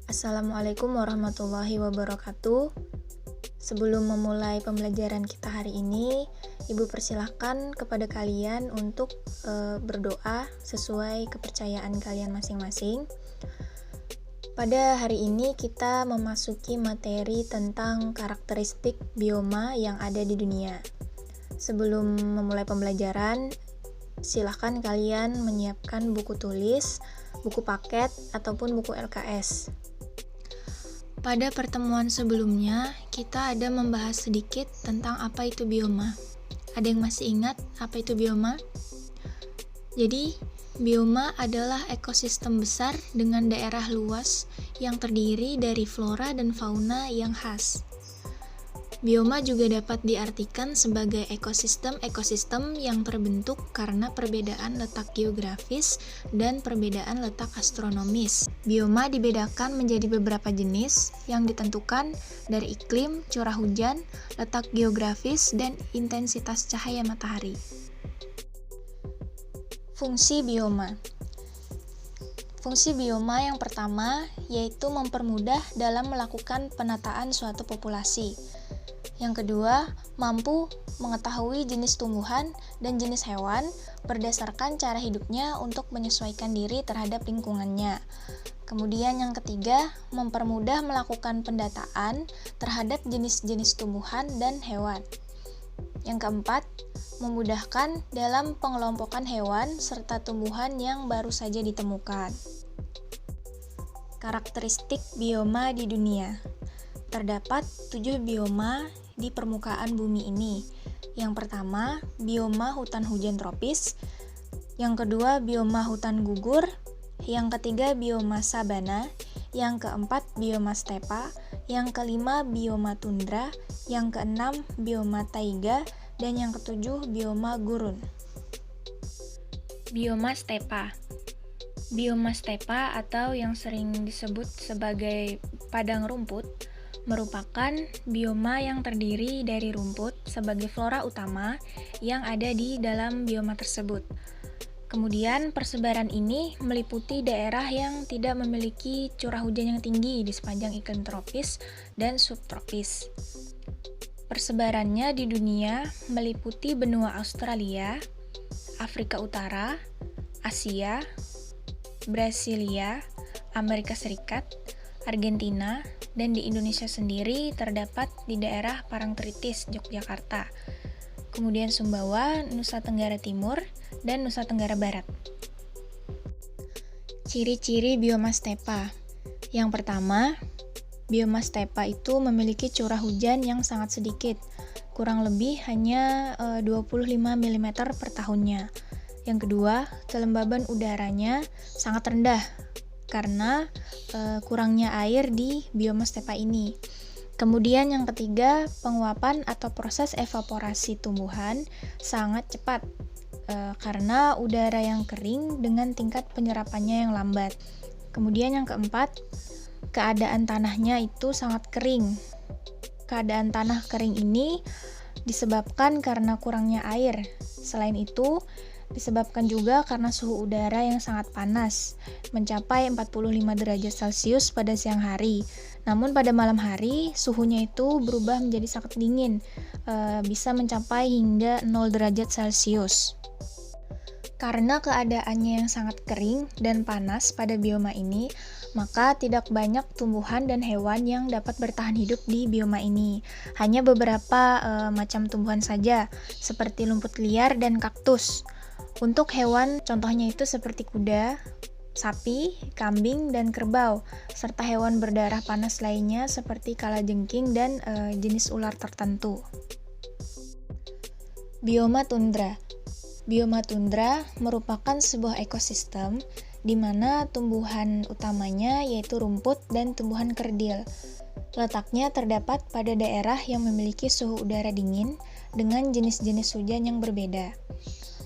Assalamualaikum warahmatullahi wabarakatuh. Sebelum memulai pembelajaran kita hari ini, Ibu persilahkan kepada kalian untuk berdoa sesuai kepercayaan kalian masing-masing. Pada hari ini kita memasuki materi tentang karakteristik bioma yang ada di dunia. Sebelum memulai pembelajaran, silahkan kalian menyiapkan buku tulis, buku paket, ataupun buku LKS. Pada pertemuan sebelumnya, kita ada membahas sedikit tentang apa itu bioma. Ada yang masih ingat apa itu bioma? Jadi, bioma adalah ekosistem besar dengan daerah luas yang terdiri dari flora dan fauna yang khas. Bioma juga dapat diartikan sebagai ekosistem-ekosistem yang terbentuk karena perbedaan letak geografis dan perbedaan letak astronomis. Bioma dibedakan menjadi beberapa jenis yang ditentukan dari iklim, curah hujan, letak geografis, dan intensitas cahaya matahari. Fungsi bioma. Fungsi bioma yang pertama yaitu mempermudah dalam melakukan penataan suatu populasi. Yang kedua, mampu mengetahui jenis tumbuhan dan jenis hewan berdasarkan cara hidupnya untuk menyesuaikan diri terhadap lingkungannya. Kemudian yang ketiga, mempermudah melakukan pendataan terhadap jenis-jenis tumbuhan dan hewan. Yang keempat, memudahkan dalam pengelompokan hewan serta tumbuhan yang baru saja ditemukan. Karakteristik bioma di dunia. Terdapat 7 bioma di permukaan bumi ini. Yang pertama, bioma hutan hujan tropis. Yang kedua, bioma hutan gugur. Yang ketiga, bioma sabana. Yang keempat, bioma stepa. Yang kelima, bioma tundra. Yang keenam, bioma taiga. Dan yang ketujuh, bioma gurun. Bioma stepa. Bioma stepa atau yang sering disebut sebagai padang rumput merupakan bioma yang terdiri dari rumput sebagai flora utama yang ada di dalam bioma tersebut. Kemudian persebaran ini meliputi daerah yang tidak memiliki curah hujan yang tinggi di sepanjang iklim tropis dan subtropis. Persebarannya di dunia meliputi benua Australia, Afrika Utara, Asia, Brasilia, Amerika Serikat, Argentina, dan di Indonesia sendiri terdapat di daerah Parangtritis, Yogyakarta, kemudian Sumbawa, Nusa Tenggara Timur, dan Nusa Tenggara Barat. Ciri-ciri bioma stepa. Yang pertama, bioma stepa itu memiliki curah hujan yang sangat sedikit, kurang lebih hanya 25 mm per tahunnya. Yang kedua, kelembaban udaranya sangat rendah karena kurangnya air di bioma stepa ini. Kemudian yang ketiga, penguapan atau proses evaporasi tumbuhan sangat cepat karena udara yang kering dengan tingkat penyerapannya yang lambat. Kemudian yang keempat, keadaan tanahnya itu sangat kering. Keadaan tanah kering ini disebabkan karena kurangnya air. Selain itu, disebabkan juga karena suhu udara yang sangat panas, mencapai 45 derajat Celcius pada siang hari. Namun pada malam hari, suhunya itu berubah menjadi sangat dingin, bisa mencapai hingga 0 derajat Celcius. Karena keadaannya yang sangat kering dan panas pada bioma ini, maka tidak banyak tumbuhan dan hewan yang dapat bertahan hidup di bioma ini. Hanya beberapa macam tumbuhan saja, seperti lumput liar dan kaktus. Untuk hewan, contohnya itu seperti kuda, sapi, kambing, dan kerbau, serta hewan berdarah panas lainnya seperti kalajengking dan jenis ular tertentu. Bioma tundra. Bioma tundra merupakan sebuah ekosistem di mana tumbuhan utamanya yaitu rumput dan tumbuhan kerdil. Letaknya terdapat pada daerah yang memiliki suhu udara dingin dengan jenis-jenis hujan yang berbeda.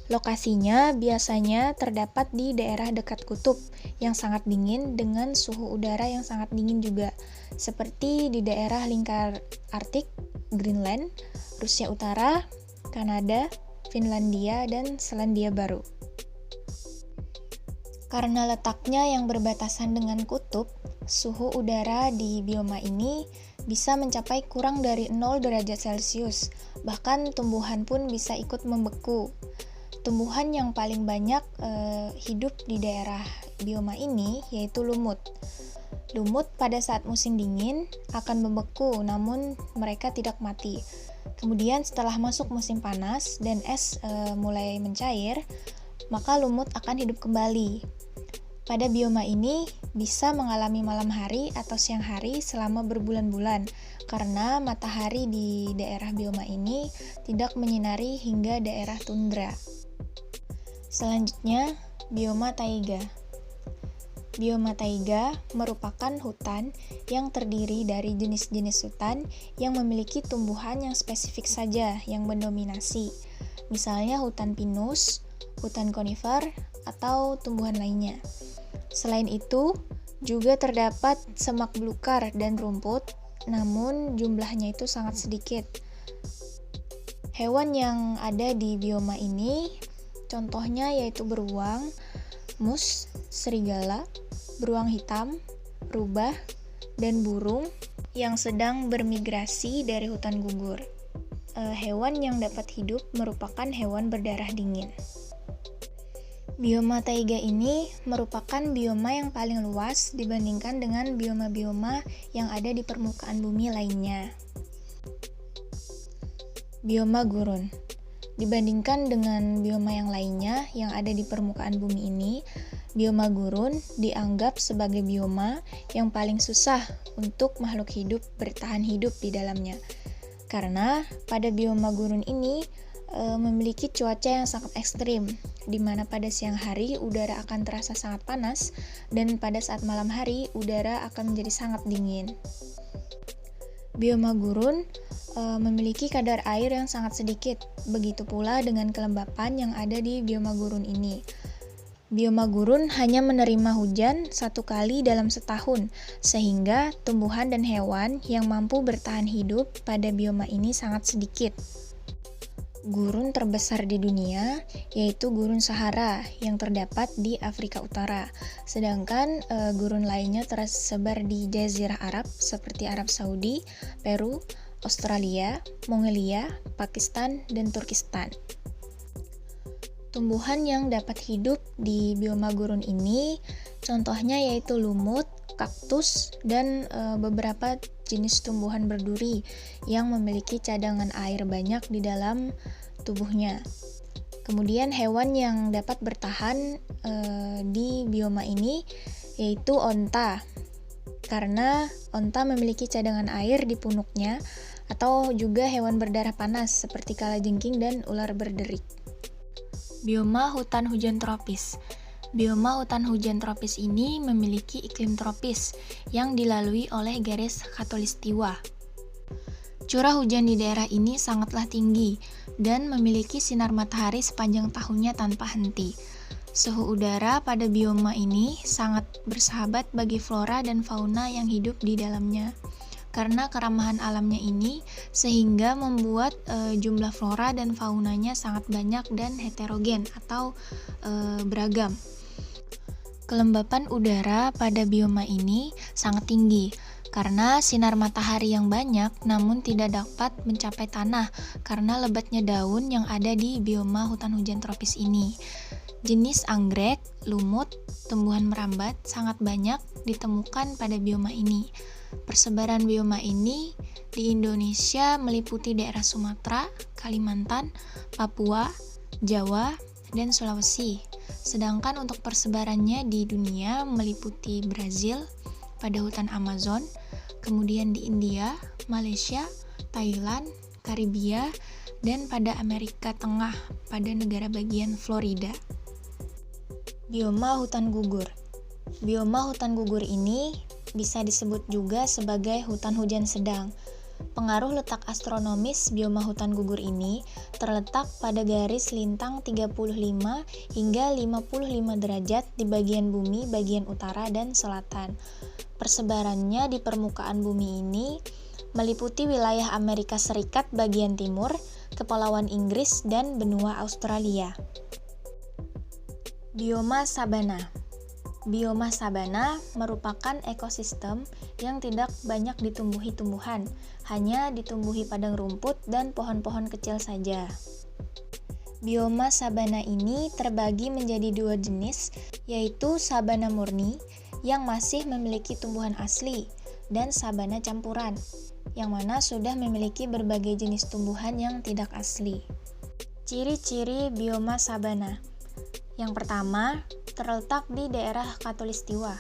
Lokasinya biasanya terdapat di daerah dekat kutub yang sangat dingin dengan suhu udara yang sangat dingin juga, seperti di daerah lingkar Arktik, Greenland, Rusia Utara, Kanada, Finlandia, dan Selandia Baru. Karena letaknya yang berbatasan dengan kutub, suhu udara di bioma ini bisa mencapai kurang dari 0 derajat Celcius, bahkan tumbuhan pun bisa ikut membeku. Tumbuhan yang paling banyak hidup di daerah bioma ini yaitu lumut. Lumut pada saat musim dingin akan membeku, namun mereka tidak mati. Kemudian setelah masuk musim panas dan es mulai mencair, maka lumut akan hidup kembali. Pada bioma ini bisa mengalami malam hari atau siang hari selama berbulan-bulan karena matahari di daerah bioma ini tidak menyinari hingga daerah tundra. Selanjutnya, bioma taiga. Bioma taiga merupakan hutan yang terdiri dari jenis-jenis hutan yang memiliki tumbuhan yang spesifik saja yang mendominasi. Misalnya hutan pinus, hutan konifer, atau tumbuhan lainnya. Selain itu, juga terdapat semak belukar dan rumput, namun jumlahnya itu sangat sedikit. Hewan yang ada di bioma ini, contohnya yaitu beruang, mus, serigala, beruang hitam, rubah, dan burung yang sedang bermigrasi dari hutan gugur. Hewan yang dapat hidup merupakan hewan berdarah dingin. Bioma taiga ini merupakan bioma yang paling luas dibandingkan dengan bioma-bioma yang ada di permukaan bumi lainnya. Bioma gurun. Dibandingkan dengan bioma yang lainnya yang ada di permukaan bumi ini, bioma gurun dianggap sebagai bioma yang paling susah untuk makhluk hidup bertahan hidup di dalamnya. Karena pada bioma gurun ini memiliki cuaca yang sangat ekstrim, di mana pada siang hari udara akan terasa sangat panas dan pada saat malam hari udara akan menjadi sangat dingin. Bioma gurun memiliki kadar air yang sangat sedikit, begitu pula dengan kelembapan yang ada di bioma gurun ini. Bioma gurun hanya menerima hujan 1 kali dalam setahun, sehingga tumbuhan dan hewan yang mampu bertahan hidup pada bioma ini sangat sedikit. Gurun terbesar di dunia yaitu Gurun Sahara yang terdapat di Afrika Utara, sedangkan gurun lainnya tersebar di Jazirah Arab seperti Arab Saudi, Peru, Australia, Mongolia, Pakistan, dan Turkistan. Tumbuhan yang dapat hidup di bioma gurun ini contohnya yaitu lumut, kaktus, dan beberapa jenis tumbuhan berduri yang memiliki cadangan air banyak di dalam tubuhnya. Kemudian hewan yang dapat bertahan di bioma ini yaitu onta, karena onta memiliki cadangan air di punuknya, atau juga hewan berdarah panas seperti kalajengking dan ular berderik. Bioma hutan hujan tropis. Bioma hutan hujan tropis ini memiliki iklim tropis yang dilalui oleh garis khatulistiwa. Curah hujan di daerah ini sangatlah tinggi dan memiliki sinar matahari sepanjang tahunnya tanpa henti. Suhu udara pada bioma ini sangat bersahabat bagi flora dan fauna yang hidup di dalamnya. Karena keramahan alamnya ini, sehingga membuat jumlah flora dan faunanya sangat banyak dan heterogen atau beragam. Kelembapan udara pada bioma ini sangat tinggi, karena sinar matahari yang banyak namun tidak dapat mencapai tanah karena lebatnya daun yang ada di bioma hutan hujan tropis ini. Jenis anggrek, lumut, tumbuhan merambat sangat banyak ditemukan pada bioma ini. Persebaran bioma ini di Indonesia meliputi daerah Sumatera, Kalimantan, Papua, Jawa, dan Sulawesi. Sedangkan untuk persebarannya di dunia meliputi Brazil pada hutan Amazon, kemudian di India, Malaysia, Thailand, Karibia, dan pada Amerika Tengah pada negara bagian Florida. Bioma hutan gugur. Bioma hutan gugur ini bisa disebut juga sebagai hutan hujan sedang. Pengaruh letak astronomis bioma hutan gugur ini terletak pada garis lintang 35 hingga 55 derajat di bagian bumi bagian utara dan selatan. Persebarannya di permukaan bumi ini meliputi wilayah Amerika Serikat bagian timur, Kepulauan Inggris, dan benua Australia. Bioma sabana. Bioma sabana merupakan ekosistem yang tidak banyak ditumbuhi tumbuhan, hanya ditumbuhi padang rumput dan pohon-pohon kecil saja. Bioma sabana ini terbagi menjadi dua jenis, yaitu sabana murni yang masih memiliki tumbuhan asli dan sabana campuran, yang mana sudah memiliki berbagai jenis tumbuhan yang tidak asli. Ciri-ciri bioma sabana. Yang pertama, terletak di daerah Khatulistiwa.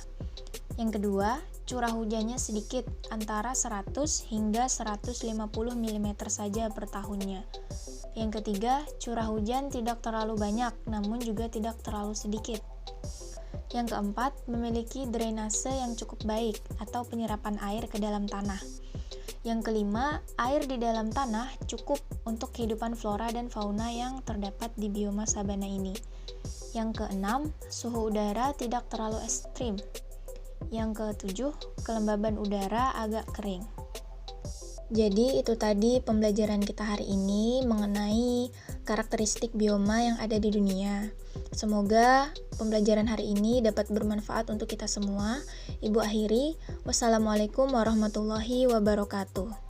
Yang kedua, curah hujannya sedikit, antara 100 hingga 150 mm saja per tahunnya. Yang ketiga, curah hujan tidak terlalu banyak, namun juga tidak terlalu sedikit. Yang keempat, memiliki drainase yang cukup baik atau penyerapan air ke dalam tanah. Yang kelima, air di dalam tanah cukup untuk kehidupan flora dan fauna yang terdapat di bioma sabana ini. Yang keenam, suhu udara tidak terlalu ekstrim. Yang ketujuh, kelembaban udara agak kering. Jadi itu tadi pembelajaran kita hari ini mengenai karakteristik bioma yang ada di dunia. Semoga pembelajaran hari ini dapat bermanfaat untuk kita semua. Ibu akhiri, wassalamualaikum warahmatullahi wabarakatuh.